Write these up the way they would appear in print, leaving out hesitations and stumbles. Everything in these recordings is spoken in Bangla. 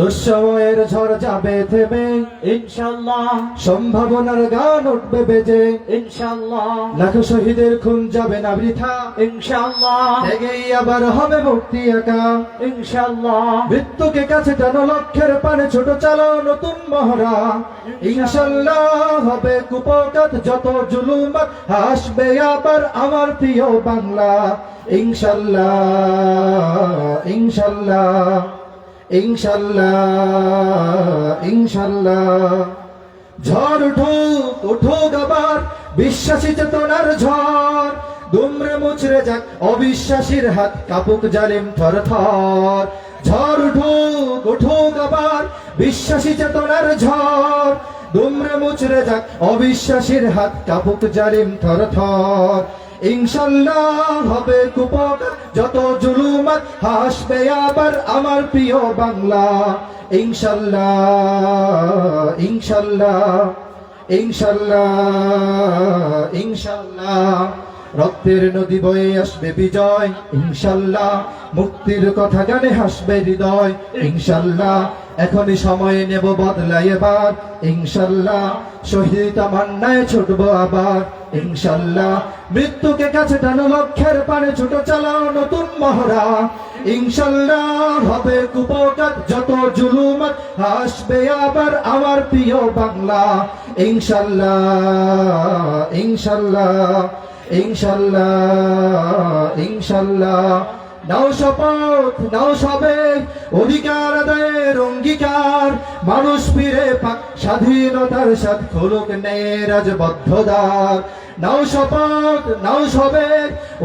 দুঃসময়ের ঝড় যাবে থেমে ইনশাআল্লাহ, সম্ভাবনার গান উঠবে বেজে, ইনশাআল্লাহ, লাখো শহীদের খুন যাবে না বৃথা, ইনশাআল্লাহ, ত্যাগেই আবার হবে মুক্তি একা। ইনশাআল্লাহ, মৃত্যুকে কাছে টানো, লক্ষ্যের পানে ছোট চালো নতুন মহড়া। ইনশাল্লাহ হবে কুপকাত যত জুলুমাত, হাসবে আবার আমার প্রিয় বাংলা। ইনশাল্লাহ, ইনশাল্লাহ, ইনশাল্লাহ, ইনশাল্লাহ। ঝড় উঠুক উঠুক আবার বিশ্বাসী চেতনার ঝড়, দুমড়ে মুচড়ে যাক অবিশ্বাসীর হাত, কাপুক জালিম থর থর। ঝড় উঠুক উঠুক আবার বিশ্বাসী চেতনার ঝড়, দুমড়ে মুচড়ে যাক অবিশ্বাসীর হাত, কাপুক জালিম থর থর। ইনশাল্লাহ হবে কুপকাত যত জুলুমাত, হাসবে আবার আমার প্রিয় বাংলা। ইনশাল্লাহ, ইনশাল্লাহ, ইনশাল্লাহ, ইনশাল্লাহ। রক্তের নদী বয়ে আসবে বিজয়, ইনশাল্লাহ। মুক্তির কথা গানে হাসবে হৃদয়, ইনশাল্লাহ। এখনই সময় নেব বদলাই এবার, ইনশাল্লাহ। শহীদ তামান্নায় ছুটবো আবার, ইনশাল্লাহ। মৃত্যুকে কাছে টানো, লক্ষ্যের পানে ছোট চালাও নতুন মহড়া। ইনশাল্লাহ হবে কুপকাত যত জুলুমাত, হাসবে আবার আমার প্রিয় বাংলা। ইনশাল্লাহ, ইনশাল্লাহ, ইনশাল্লাহ, ইনশাল্লাহ। নাও শপথ নাও সবে অধিকার আদায়ের অঙ্গীকার, মানুষ ফিরে পাক স্বাধীনতার স্বাদ, খুলুক ন্যায়ের রাজবদ্ধদ্বার। নাও শপথ নাও সবে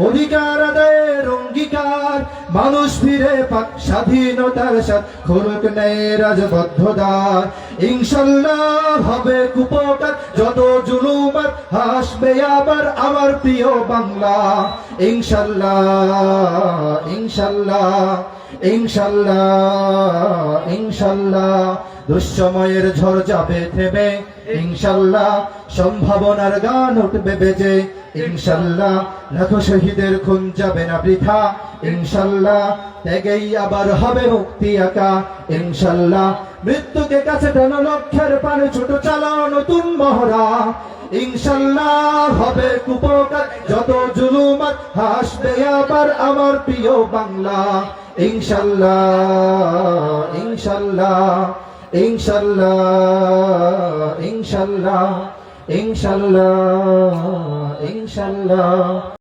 অধিকার আদায়ের অঙ্গীকার, মানুষ ফিরে পাক স্বাধীনতার স্বাদ, খুলুক ন্যায়ের রাজবদ্ধদ্বার। ইনশাল্লাহ হবে কুপকাত যত জুলুমাত, হাসবে আবার আমার প্রিয় বাংলা। ইনশাল্লাহ, ইনশাল্লাহ, ইনশাল্লাহ, ইনশাল্লাহ। দুঃসময়ের ঝড় যাবে থেমে, ইনশাল্লাহ। সম্ভাবনার গান উঠবে বেজে, ইনশাল্লাহ। লাখো শহীদের খুন যাবে না বৃথা, ইনশাল্লাহ। ত্যাগেই আবার হবে মুক্তি একা, ইনশাল্লাহ। মৃত্যুকে কাছে টানো, লক্ষ্যের পানে ছোট চালাও নতুন মহড়া। ইনশাল্লাহ হবে কুপকাত যত জুলুমাত, হাসবে আবার আমার প্রিয় বাংলা। ইনশাল্লাহ, ইনশাল্লাহ, ইনশাল্লাহ, ইনশাল্লাহ, ইনশাল্লাহ, ইনশাল্লাহ।